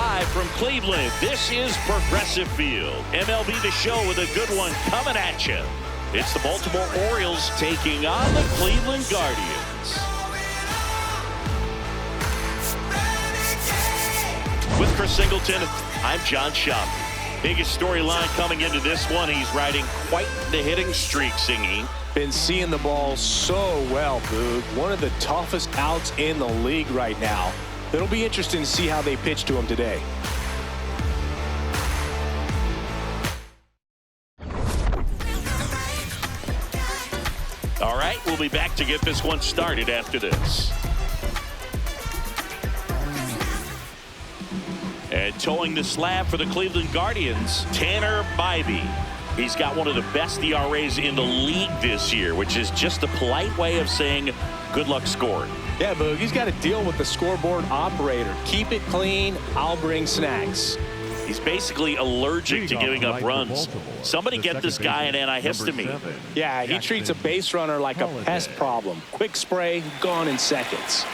live from Cleveland, this is Progressive Field. MLB The Show with a good one coming at you. It's the Baltimore Orioles taking on the Cleveland Guardians. With Chris Singleton, I'm John Schaub. Biggest storyline coming into this one, he's riding quite the hitting streak, Singy. Been seeing the ball so well, Boog. One of the toughest outs in the league right now. It'll be interesting to see how they pitch to him today. All right, we'll be back to get this one started after this. And towing the slab for the Cleveland Guardians, Tanner Bybee. He's got one of the best ERAs in the league this year, which is just a polite way of saying good luck scoring. Yeah, Boog, he's got to deal with the scoreboard operator. Keep it clean, I'll bring snacks. He's basically allergic to giving up runs. Somebody get this guy an antihistamine. Yeah, he treats a base runner like a pest problem. Quick spray, gone in seconds.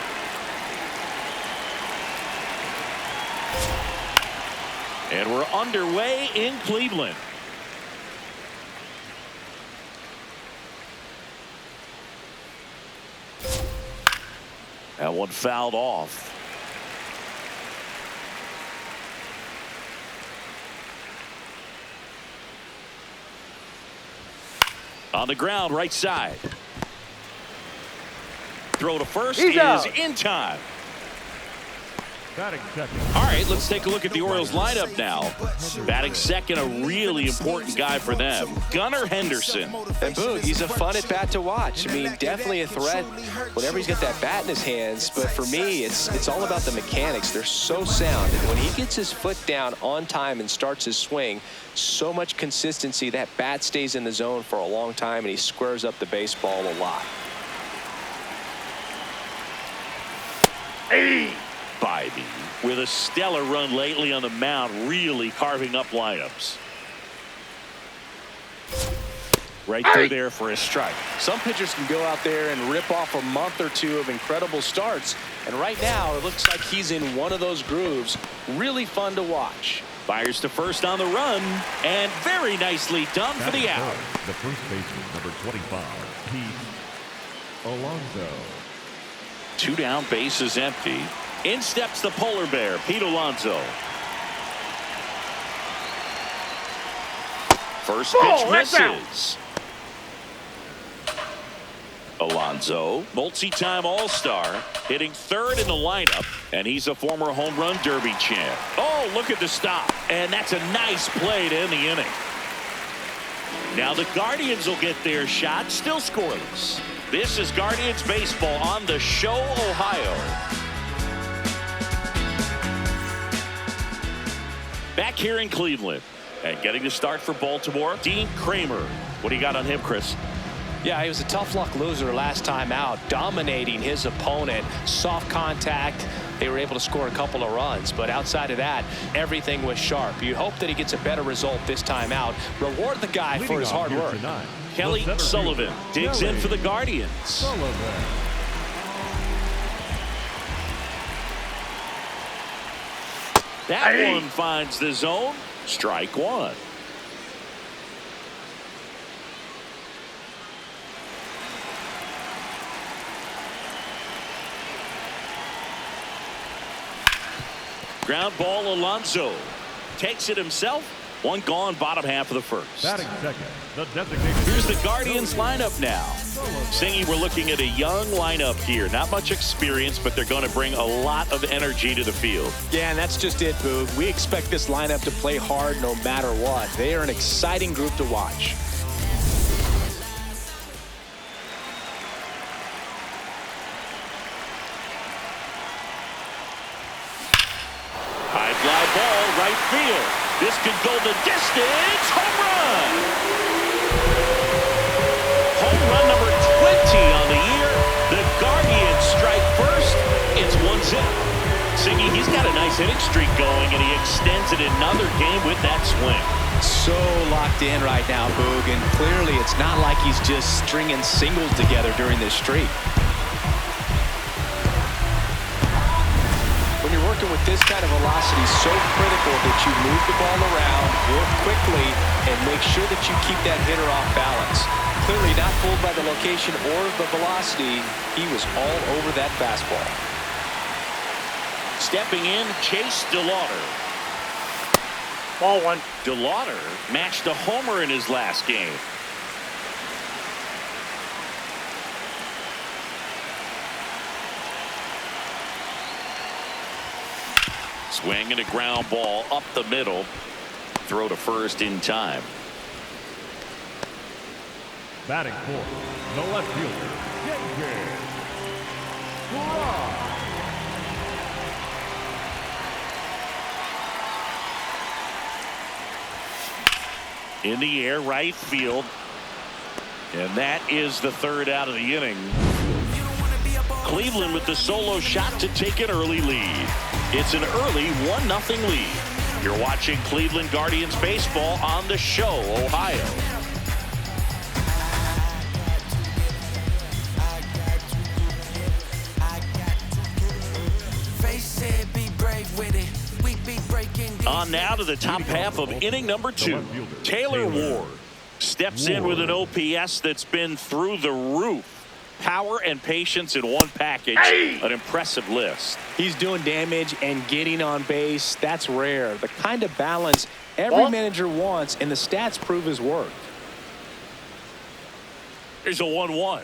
And we're underway in Cleveland. That one fouled off. On the ground, right side. Throw to first is in time. All right, let's take a look at the Orioles lineup now. Batting second, a really important guy for them, Gunnar Henderson. And Boog, he's a fun at bat to watch. I mean, definitely a threat whenever he's got that bat in his hands. But for me, it's all about the mechanics. They're so sound. And when he gets his foot down on time and starts his swing, so much consistency, that bat stays in the zone for a long time, and he squares up the baseball a lot. Bybee with a stellar run lately on the mound, really carving up lineups. Right through there for a strike. Some pitchers can go out there and rip off a month or two of incredible starts, and right now it looks like he's in one of those grooves. Really fun to watch. Fires to first on the run, and very nicely done for the out. The first baseman, number 25, Pete Alonso. 2 down, bases empty. In steps the polar bear, Pete Alonso. First pitch misses. Alonso, multi-time All-Star, hitting third in the lineup, and he's a former home run derby champ. Oh, look at the stop, and that's a nice play to end the inning. Now the Guardians will get their shot, still scoreless. This is Guardians baseball on the Show, Ohio. Back here in Cleveland, and getting the start for Baltimore, Dean Kramer. What do you got on him, Chris? Yeah, he was a tough luck loser last time out, dominating his opponent. Soft contact. They were able to score a couple of runs, but outside of that, everything was sharp. You hope that he gets a better result this time out. Reward the guy for his hard work. Kelly Sullivan digs in for the Guardians. That one finds the zone. Strike one. Ground ball, Alonso takes it himself. One gone, bottom half of the first. Batting second, the designated. Here's the Guardians lineup now. Singy, we're looking at a young lineup here. Not much experience, but they're going to bring a lot of energy to the field. Yeah, and that's just it, Boog. We expect this lineup to play hard no matter what. They are an exciting group to watch. High fly ball, right field. This could go the distance. Home run. Home run number 20 on the year. The Guardians strike first. It's 1-0. Singy, he's got a nice hitting streak going, and he extends it another game with that swing. So locked in right now, Boog, and clearly it's not like he's just stringing singles together during this streak. When you're working with this kind of velocity is so critical that you move the ball around, work quickly, and make sure that you keep that hitter off balance. Clearly not fooled by the location or the velocity. He was all over that fastball. Stepping in, Chase DeLauder. Ball one. DeLauder matched a homer in his last game. Swing and a ground ball up the middle. Throw to first in time. Batting fourth, the left fielder, Gaurdians. In the air, right field. And that is the third out of the inning. Cleveland with the solo shot to take an early lead. It's an early 1-0 lead. You're watching Cleveland Guardians baseball on The Show, Ohio. On now to the top half of inning number 2. Taylor Ward steps in with an OPS that's been through the roof. Power and patience in one package. An impressive list. He's doing damage and getting on base. That's rare. The kind of balance every manager wants, and the stats prove his work. Here's a 1-1.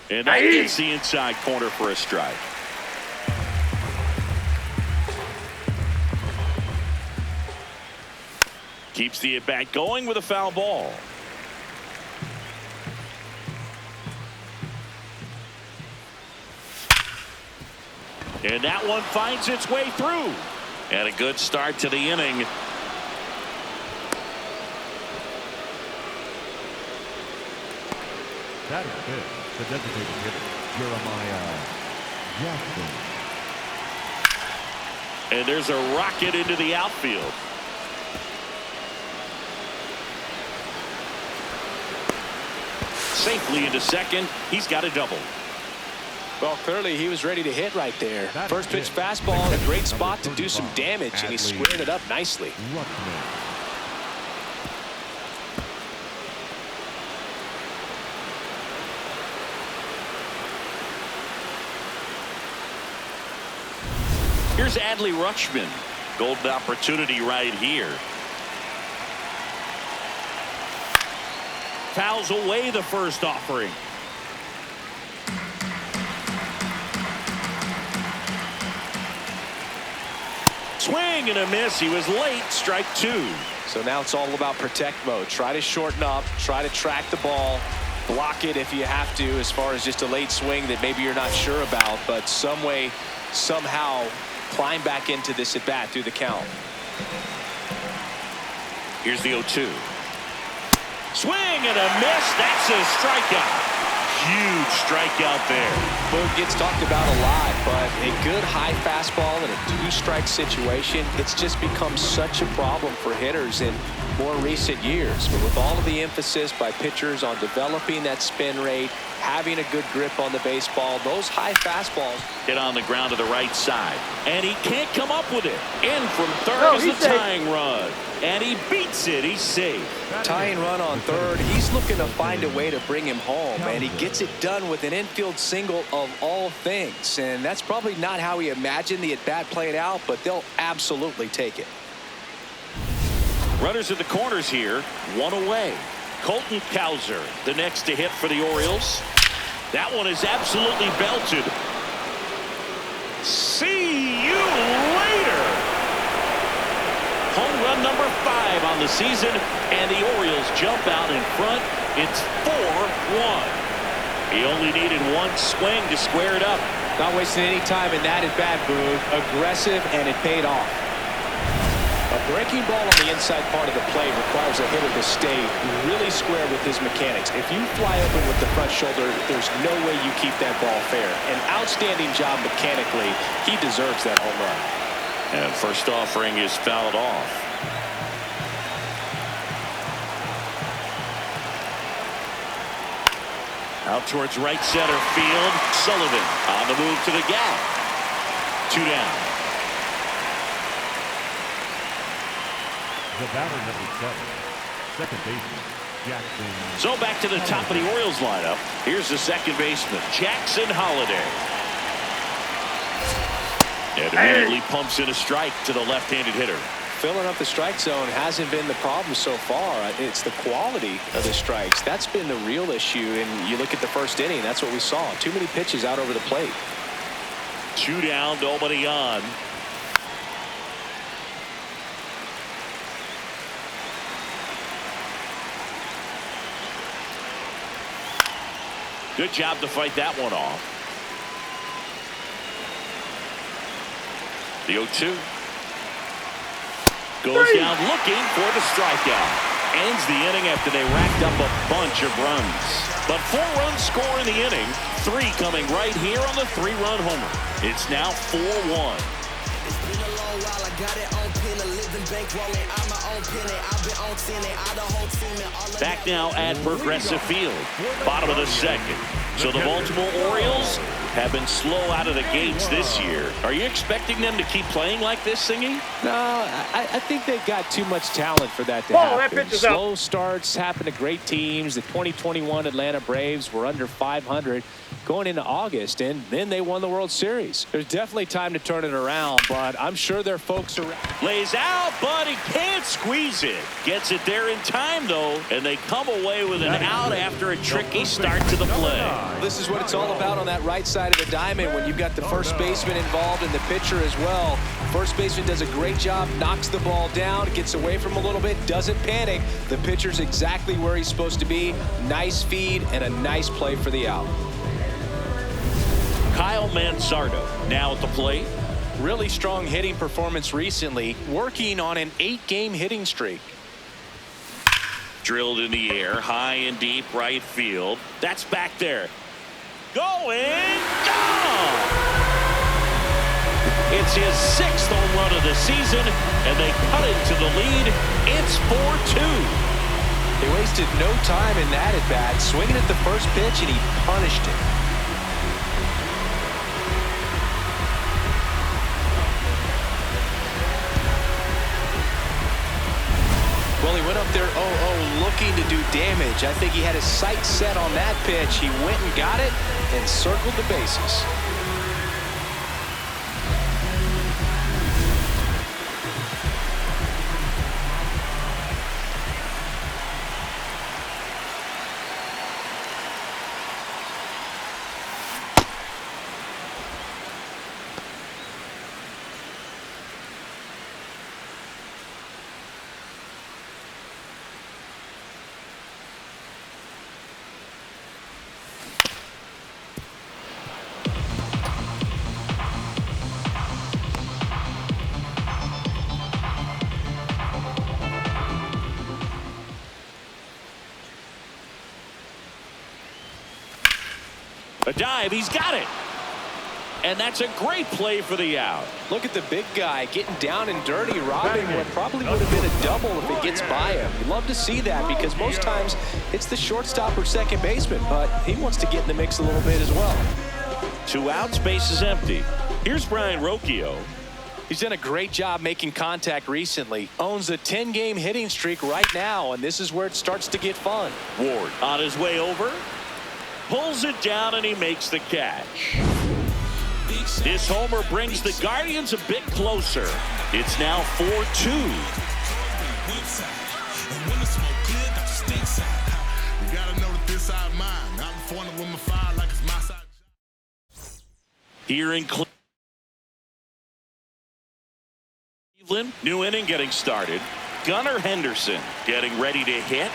And that gets the inside corner for a strike. Keeps the at-bat going with a foul ball. And that one finds its way through. And a good start to the inning. That is good. The designated hitter, Jeremiah Jackson. And there's a rocket into the outfield. Safely into second. He's got a double. Well, clearly he was ready to hit right there. First pitch fastball in a great spot to do some damage, and he squared it up nicely. Here's Adley Rutschman. Golden opportunity right here. Fouls away the first offering. Swing and a miss. He was late. Strike 2. So now it's all about protect mode. Try to shorten up, try to track the ball, block it if you have to, as far as just a late swing that maybe you're not sure about, but some way, somehow climb back into this at bat through the count. Here's the 0-2. Swing and a miss. That's a strikeout. Huge strikeout there. Well, it gets talked about a lot, but a good high fastball in a two-strike situation, it's just become such a problem for hitters in more recent years. But with all of the emphasis by pitchers on developing that spin rate, having a good grip on the baseball, those high fastballs hit on the ground to the right side, and he can't come up with it. In from third is the tying run, and he beats it. He's safe. Tying run on third. He's looking to find a way to bring him home, and he gets it done with an infield single of all things. And that's probably not how he imagined the at-bat played out, but they'll absolutely take it. Runners at the corners here, one away. Colton Cowser, the next to hit for the Orioles. That one is absolutely belted. See you later. Home run number 5 on the season, and the Orioles jump out in front. It's 4-1. He only needed one swing to square it up. Not wasting any time in that at-bat, Boog. Aggressive, and it paid off. A breaking ball on the inside part of the plate requires a hitter to stay really square with his mechanics. If you fly open with the front shoulder, there's no way you keep that ball fair. An outstanding job mechanically. He deserves that home run. And first offering is fouled off. Out towards right center field. Sullivan on the move to the gap. 2 down. The batter number 7, second baseman, Jackson. So back to the top of the Orioles lineup. Here's the second baseman, Jackson Holliday. And immediately pumps in a strike to the left-handed hitter. Filling up the strike zone hasn't been the problem so far. It's the quality of the strikes. That's been the real issue. And you look at the first inning, that's what we saw. Too many pitches out over the plate. 2 down, nobody on. Good job to fight that one off. The 0-2. Goes down looking for the strikeout. Ends the inning after they racked up a bunch of runs. But 4 runs score in the inning. 3 coming right here on the 3-run homer. It's now 4-1. It's been a long while. I got it on pin, a living bank rolling. I'm my own penny. I've been on 10 and I the whole team and all of Back now at Progressive Field. Bottom of the second. So the Baltimore Orioles have been slow out of the gates this year. Are you expecting them to keep playing like this, Singy? No, I think they've got too much talent for that to That happen. pitch is out. Slow starts happen to great teams. The 2021 Atlanta Braves were under 500 going into August, and then they won the World Series. There's definitely time to turn it around, but I'm sure their folks are. Lays out, but he can't squeeze it. Gets it there in time, though, and they come away with an out after a tricky start to the play. This is what it's all about on that right side of the diamond when you've got the first baseman involved and the pitcher as well. First baseman does a great job, knocks the ball down, gets away from a little bit, doesn't panic. The pitcher's exactly where he's supposed to be. Nice feed and a nice play for the out. Kyle Manzardo now at the plate. Really strong hitting performance recently, working on an 8-game hitting streak. Drilled in the air, high and deep right field. That's back there. Going, gone! It's his 6th home run of the season, and they cut it to the lead. It's 4-2. They wasted no time in that at bat, swinging at the first pitch, and he punished it. Well, he went up there 0-0 looking to do damage. I think he had his sights set on that pitch. He went and got it and circled the bases. A dive, he's got it. And that's a great play for the out. Look at the big guy getting down and dirty, robbing what probably would have been a double if it gets by him. You'd love to see that because most times it's the shortstop or second baseman, but he wants to get in the mix a little bit as well. 2 outs, base is empty. Here's Brian Rocchio. He's done a great job making contact recently. Owns a 10-game hitting streak right now, and this is where it starts to get fun. Ward on his way over. Pulls it down and he makes the catch. This homer brings the Guardians a bit closer. It's now 4-2. Here in Cleveland, new inning getting started. Gunnar Henderson getting ready to hit.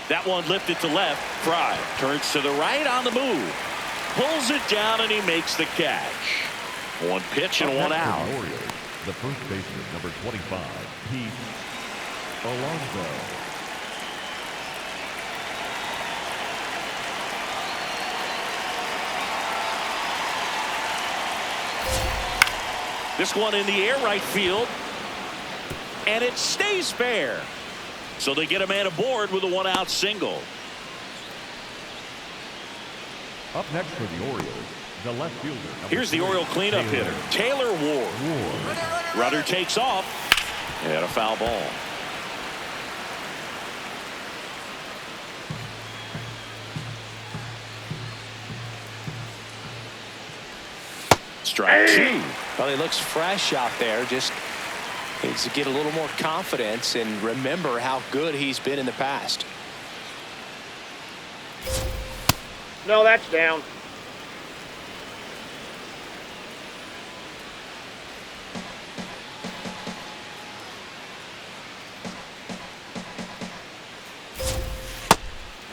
That one lifted to left. Fry turns to the right on the move. Pulls it down and he makes the catch. 1 pitch and 1 out. The Orioles, the first baseman, number 25, Pete Alonso. This one in the air right field. And it stays fair. So they get a man aboard with a 1-out single. Up next for the Orioles, The left fielder. Here's the Oriole cleanup hitter, Taylor Ward. Runner takes off. And a foul ball. Strike two. Well, he looks fresh out there. Just needs to get a little more confidence and remember how good he's been in the past. No, that's down.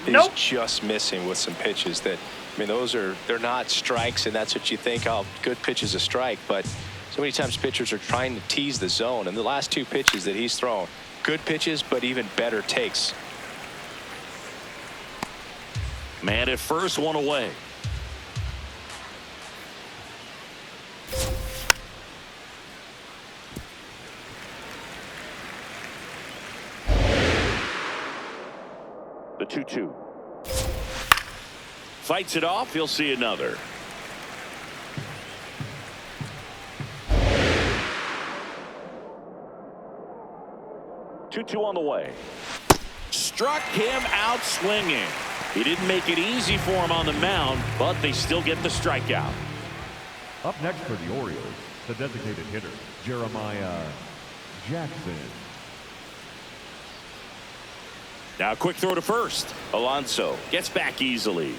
He's just missing with some pitches that, I mean, they're not strikes, and that's what you think, oh, good pitch is a strike. But so many times pitchers are trying to tease the zone, and the last two pitches that he's thrown, good pitches, but even better takes. Man at first, one away. The 2-2. Fights it off. He'll see another. Two on the way. Struck him out swinging. He didn't make it easy for him on the mound, but they still get the strikeout. Up next for the Orioles, the designated hitter, Jeremiah Jackson. Now a quick throw to first. Alonso gets back easily.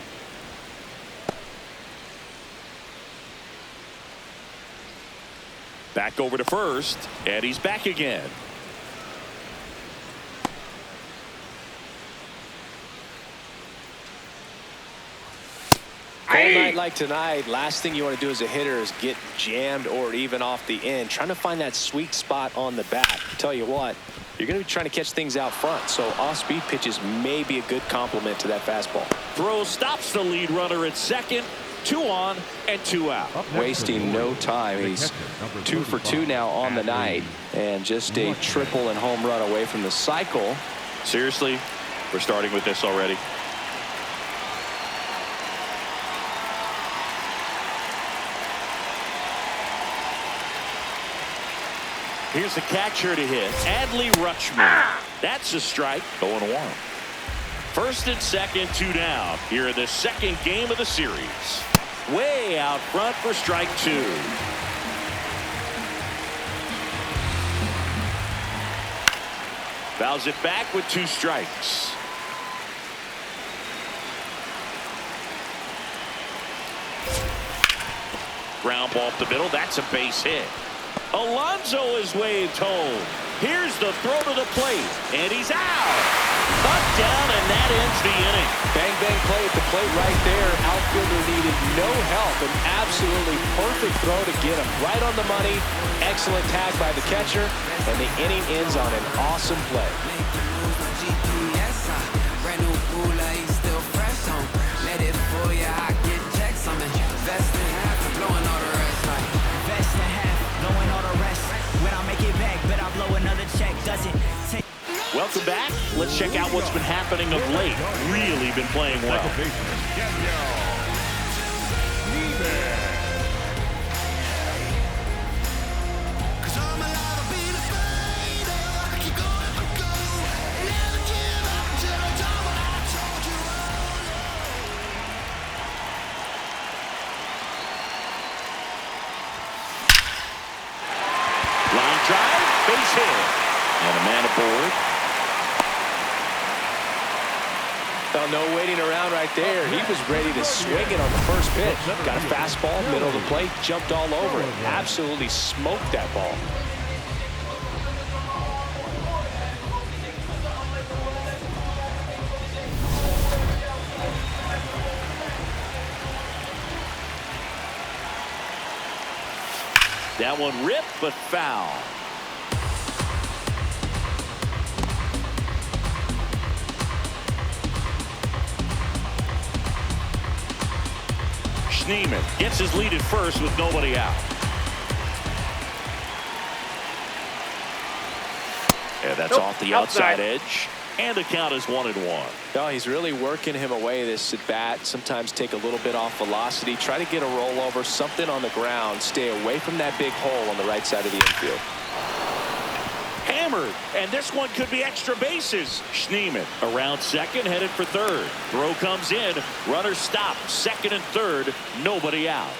Back over to first, and he's back again. Cold night like tonight, last thing you want to do as a hitter is get jammed or even off the end. Trying to find that sweet spot on the bat. Tell you what, you're going to be trying to catch things out front, so off-speed pitches may be a good complement to that fastball. Throw stops the lead runner at second. 2 on and 2 out. Wasting no time. He's 2 for 2 now on the night, and just a triple and home run away from the cycle. Seriously, we're starting with this already. Here's the catcher to hit, Adley Rutschman. That's a strike. 0-1. First and second, 2 down. Here in the second game of the series. Way out front for strike 2. Fouls it back with 2 strikes. Ground ball up the middle. That's a base hit. Alonso is waved home. Here's the throw to the plate, and he's out. Butt down, and that ends the inning. Bang, bang play at the plate right there. Outfielder needed no help. An absolutely perfect throw to get him right on the money. Excellent tag by the catcher, and the inning ends on an awesome play. Welcome back. Let's check out what's been happening of late. Really been playing well. Line drive, base hit, and a man aboard. Well, no waiting around right there. He was ready to swing it on the first pitch. Got a fastball, middle of the plate, jumped all over it. Absolutely smoked that ball. That one ripped, but foul. Schneemann gets his lead at first with nobody out. Yeah, that's off the outside edge. And the count is 1-1. No, he's really working him away this at bat. Sometimes take a little bit off velocity. Try to get a rollover, something on the ground. Stay away from that big hole on the right side of the infield. Hammered, and this one could be extra bases. Schneemann around second, headed for third. Throw comes in. Runner stopped. Second and third. Nobody out.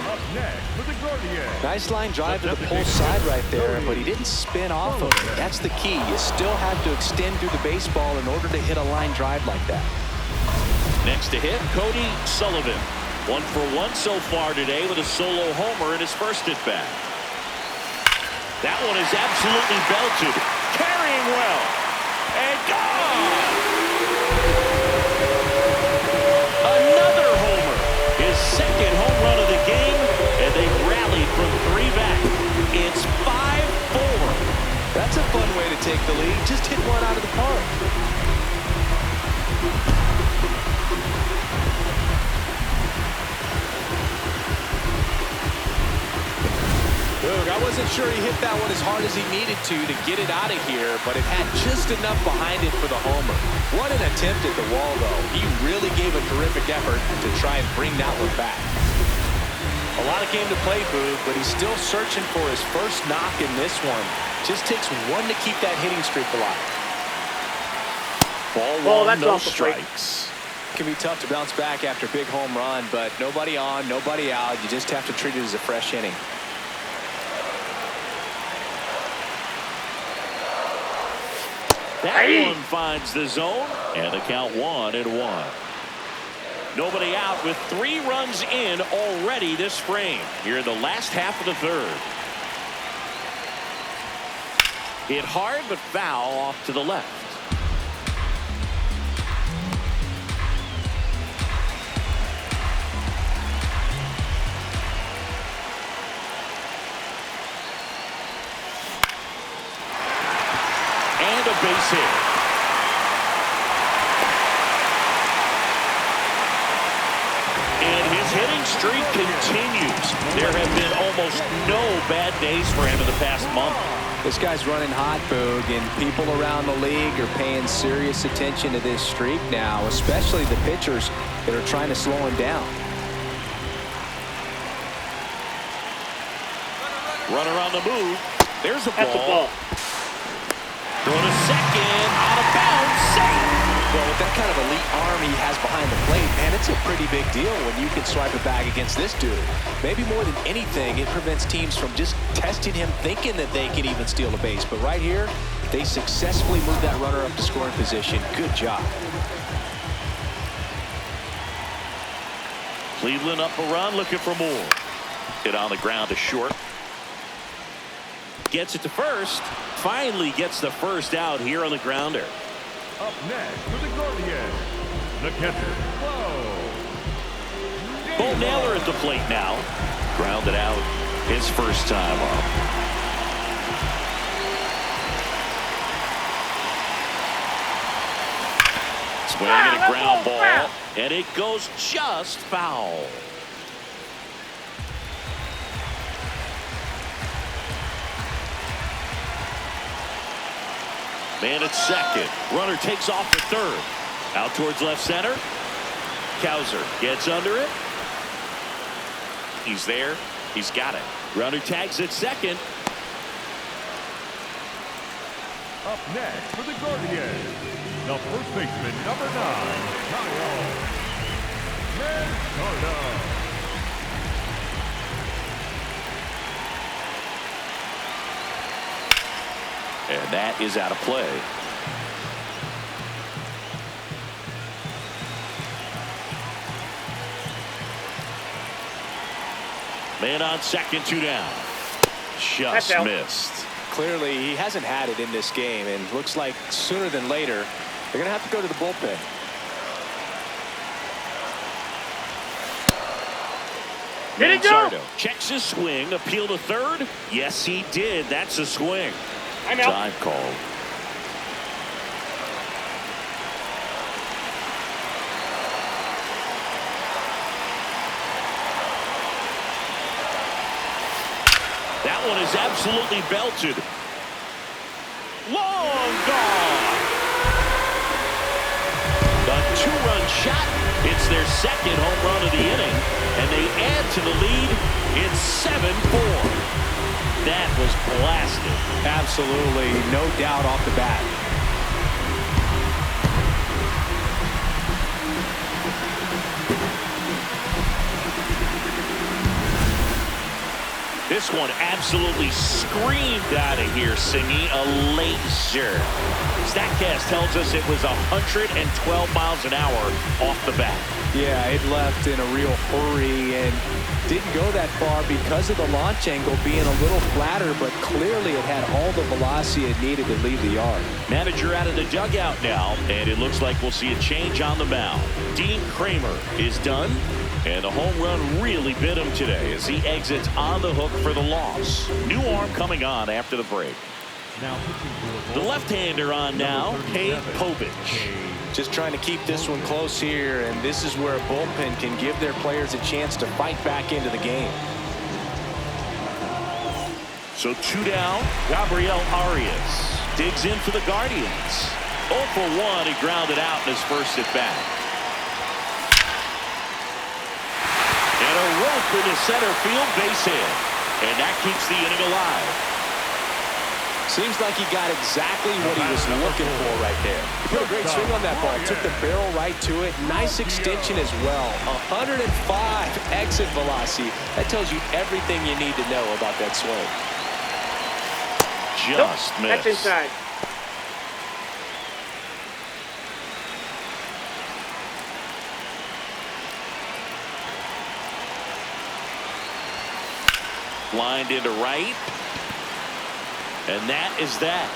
Up next for the Gaurdians. Nice line drive to the pull side right there, but he didn't spin off of it. That's the key. You still have to extend through the baseball in order to hit a line drive like that. Next to hit, Cody Sullivan. 1 for 1 so far today with a solo homer in his first at bat. That one is absolutely belted. Carrying well. And gone! Another homer. His second home run of the game. And they rallied from 3 back. It's 5-4. That's a fun way to take the lead. Just hit one out of the park. Boog, I wasn't sure he hit that one as hard as he needed to get it out of here, but it had just enough behind it for the homer. What an attempt at the wall, though. He really gave a terrific effort to try and bring that one back. A lot of game to play, Boog, but he's still searching for his first knock in this one. Just takes one to keep that hitting streak alive. Ball one, that's no off the plate. strikes. It can be tough to bounce back after a big home run, but nobody on, nobody out. You just have to treat it as a fresh inning. That one finds the zone, and the count 1-1. Nobody out with 3 runs in already this frame. Here in the last half of the third. Hit hard, but foul off to the left. And a base hit. And his hitting streak continues. There have been almost no bad days for him in the past month. This guy's running hot, Boog, and people around the league are paying serious attention to this streak now, especially the pitchers that are trying to slow him down. Runner on the move. There's a That's a ball. ball. Throw to second. Out of bounds. Safe. Well, with that kind of elite arm he has behind the plate, man, it's a pretty big deal when you can swipe it back against this dude. Maybe more than anything, it prevents teams from just testing him, thinking that they can even steal a base. But right here, they successfully moved that runner up to scoring position. Good job. Cleveland up a run, looking for more. Hit on the ground to short. Gets it to first. Finally gets the first out here on the grounder. Up next for the Gaurdians, the catcher, Bo Naylor at the plate now. Grounded out his first time up. Swing and a ground ball. And it goes just foul. Man at second. Runner takes off to third. Out towards left center. Cowser gets under it. He's there. He's got it. Runner tags at second. Up next for the Gaurdians, the first baseman, number 9, Kyle Manzardo. And that is out of play. Man on second, 2 down. Just missed. Clearly, he hasn't had it in this game, and looks like sooner than later, they're going to have to go to the bullpen. Did it go? Manzardo checks his swing, appeal to third. Yes, he did. That's a swing. I'm out. Time called. That one is absolutely belted. Long gone. It's their second home run of the inning, and they add to the lead. It's 7-4. That was blasted. Absolutely, no doubt off the bat. This one absolutely screamed out of here, Singy. A laser. StatCast tells us it was 112 miles an hour off the bat. Yeah, it left in a real hurry and didn't go that far because of the launch angle being a little flatter, but clearly it had all the velocity it needed to leave the yard. Manager out of the dugout now, and it looks like we'll see a change on the mound. Dean Kramer is done, and the home run really bit him today as he exits on the hook for the loss. New arm coming on after the break. Now The left-hander on now, Cade Povich. Just trying to keep this one close here, and this is where a bullpen can give their players a chance to fight back into the game. So 2 down, Gabriel Arias digs in for the Guardians. 0 for 1, he grounded out in his first at bat. And a rope into center field, base hit. And that keeps the inning alive. Seems like he got exactly what he was looking for right there. He put a great swing on that ball, took the barrel right to it. Nice extension as well. 105 exit velocity. That tells you everything you need to know about that swing. Just missed. That's inside. Lined into right. And that is that.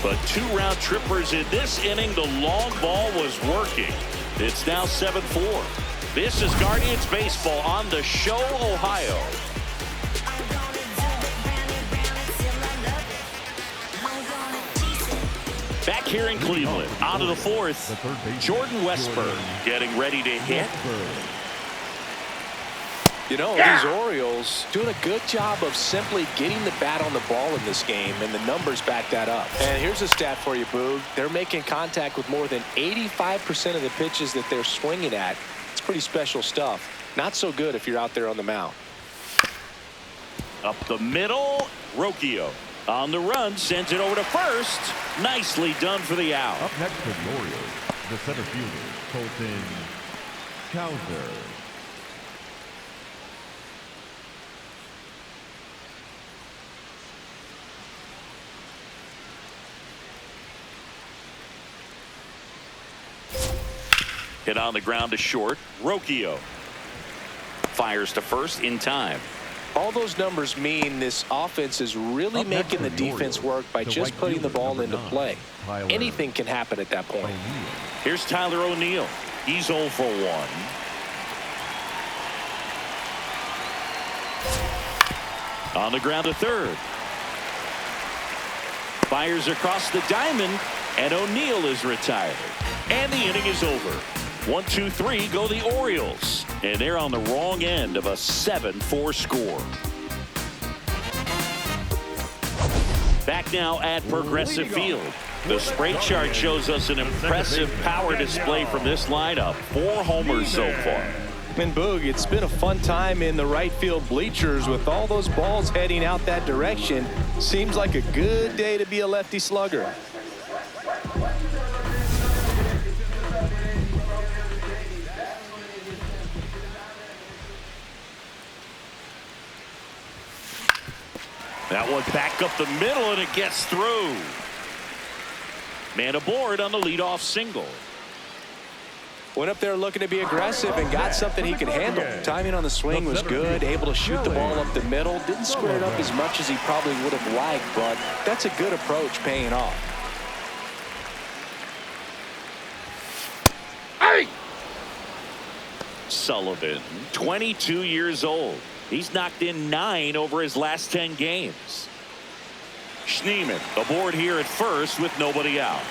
But 2 round trippers in this inning. The long ball was working. It's now 7-4. This is Guardians baseball on the show, Ohio. Back here in Cleveland, on to the 4th. Jordan Westburg getting ready to hit. You know, these Orioles doing a good job of simply getting the bat on the ball in this game, and the numbers back that up. And here's a stat for you, Boog. They're making contact with more than 85% of the pitches that they're swinging at. It's pretty special stuff. Not so good if you're out there on the mound. Up the middle, Rocchio on the run, sends it over to first. Nicely done for the out. up next for the Orioles, the center fielder, Colton Cowser. Hit on the ground to short. Rocchio fires to first in time. All those numbers mean this offense is really making the defense work by just putting the ball into play. Anything can happen at that point. Here's Tyler O'Neill. He's 0 for 1. On the ground to third. Fires across the diamond, and O'Neill is retired. And the inning is over. 1, 2, 3 go the Orioles, and they're on the wrong end of a 7-4 score. Back now at Progressive Field. The spray chart shows us an impressive power display from this lineup. 4 homers so far. And Boog, it's been a fun time in the right field bleachers with all those balls heading out that direction. Seems like a good day to be a lefty slugger. That one back up the middle, and it gets through. Man aboard on the leadoff single. Went up there looking to be aggressive and got something he could handle. Timing on the swing was good, able to shoot the ball up the middle. Didn't square it up as much as he probably would have liked, but that's a good approach paying off. Hey! Sullivan, 22 years old. He's knocked in 9 over his last 10 games. Schneemann aboard here at first with nobody out.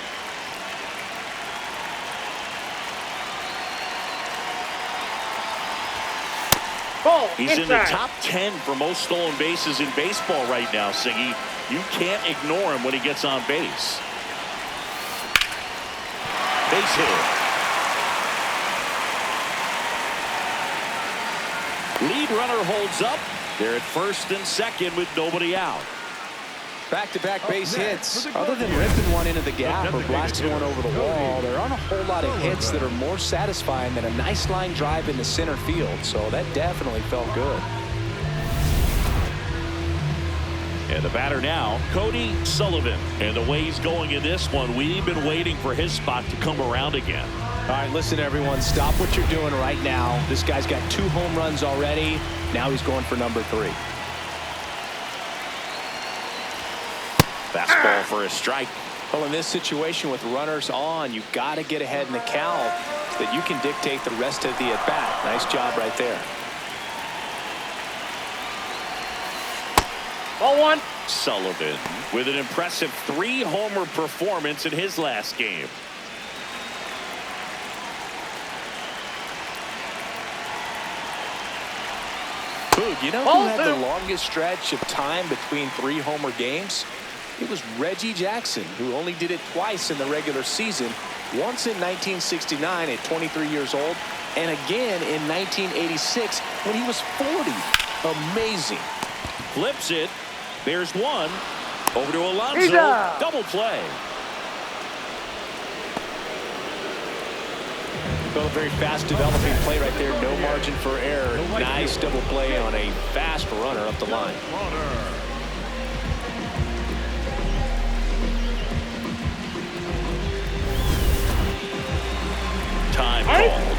He's in the top 10 for most stolen bases in baseball right now, Siggy. You can't ignore him when he gets on base. Base hit. Lead runner holds up. They're at first and second with nobody out. Back-to-back base hits. Other than ripping one into the gap or blasting one over the wall, there aren't a whole lot of hits that are more satisfying than a nice line drive in the center field. So that definitely felt good. And the batter now, Cody Sullivan. And the way he's going in this one, we've been waiting for his spot to come around again. All right, listen, everyone. Stop what you're doing right now. This guy's got 2 home runs already. Now he's going for number 3. Fastball for a strike. Well, in this situation with runners on, you've got to get ahead in the count so that you can dictate the rest of the at-bat. Nice job right there. Ball 1. Sullivan with an impressive 3-homer performance in his last game. Boog, you know who had the longest stretch of time between 3-homer games? It was Reggie Jackson, who only did it twice in the regular season, once in 1969 at 23 years old, and again in 1986 when he was 40. Amazing. Flips it. There's one. Over to Alonso. Double play. Well, a very fast developing play right there. No margin for error. Nice double play on a fast runner up the line. Time called.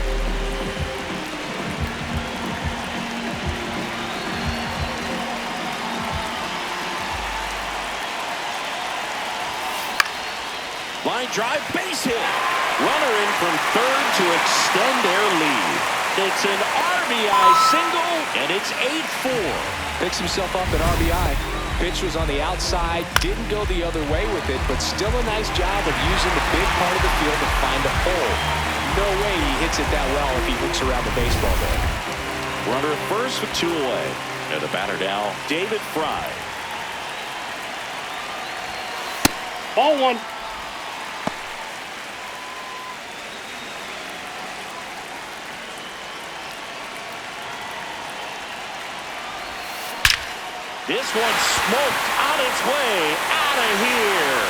Line drive, base hit. Runner in from third to extend their lead. It's an RBI single, and it's 8-4. Picks himself up at RBI. Pitch was on the outside, didn't go the other way with it, but still a nice job of using the big part of the field to find a hole. No way he hits it that well if he looks around the baseball there. Runner at first with 2 away. And the batter now, David Fry. Ball 1. This one smoked on its way out of here.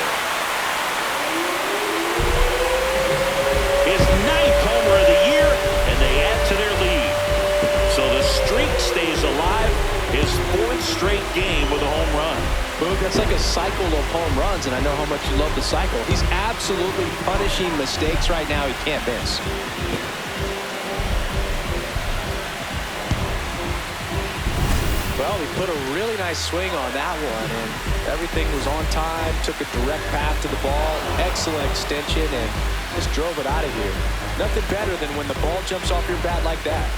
His 9th homer of the year, and they add to their lead. So the streak stays alive. His 4th straight game with a home run. Boog, that's like a cycle of home runs, and I know how much you love the cycle. He's absolutely punishing mistakes right now he can't miss. Well, he put a really nice swing on that one, and everything was on time, took a direct path to the ball, excellent extension, and just drove it out of here. Nothing better than when the ball jumps off your bat like that.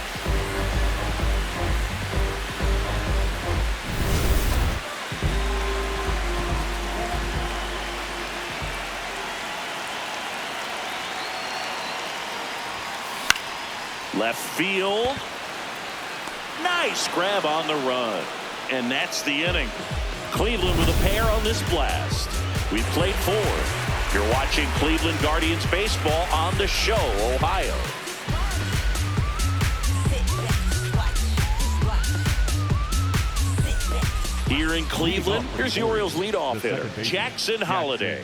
Left field. Nice grab on the run. And that's the inning. Cleveland with a pair on this blast. We've played 4. You're watching Cleveland Guardians baseball on the show, Ohio. Here in Cleveland, here's the Orioles leadoff hitter, Jackson Holliday.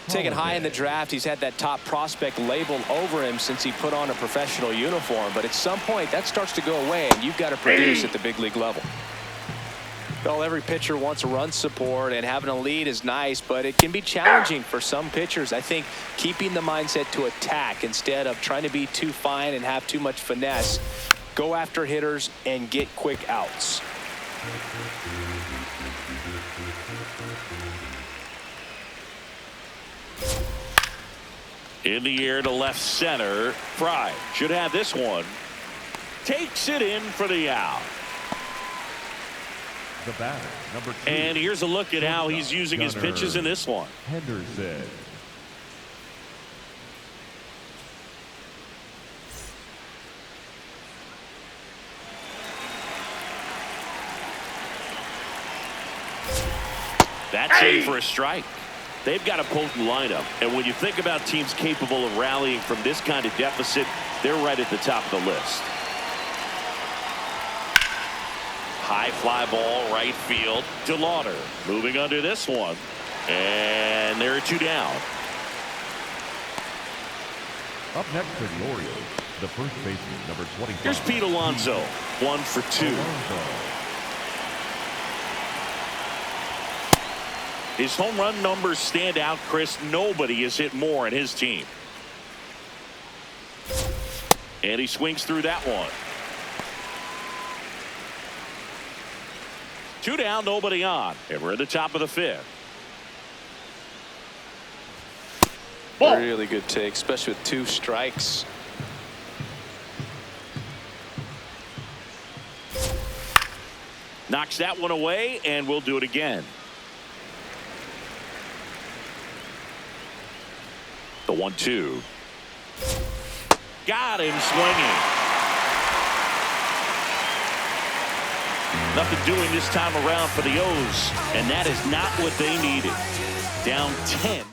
Taken high in the draft, he's had that top prospect label over him since he put on a professional uniform. But at some point, that starts to go away, and you've got to produce at the big league level. Well, every pitcher wants a run support, and having a lead is nice, but it can be challenging for some pitchers. I think keeping the mindset to attack instead of trying to be too fine and have too much finesse, go after hitters and get quick outs. In the air to left center. Fry should have this one. Takes it in for the out. The batter, number 2. And here's a look at how he's using his pitches in this one. Henderson. That's in for a strike. They've got a potent lineup, and when you think about teams capable of rallying from this kind of deficit, they're right at the top of the list. high fly ball right field to Lauder. Moving under this one. And there are 2 down. Up next for the Orioles, the first baseman, number 25. Here's Pete Alonso, 1 for 2. His home run numbers stand out, Chris. Nobody has hit more in his team. And he swings through that one. 2 down, nobody on. And we're at the top of the 5th. Ball. Really good take, especially with 2 strikes. Knocks that one away, and we'll do it again. The 1-2. Got him swinging. Nothing doing this time around for the O's, and that is not what they needed. Down 10.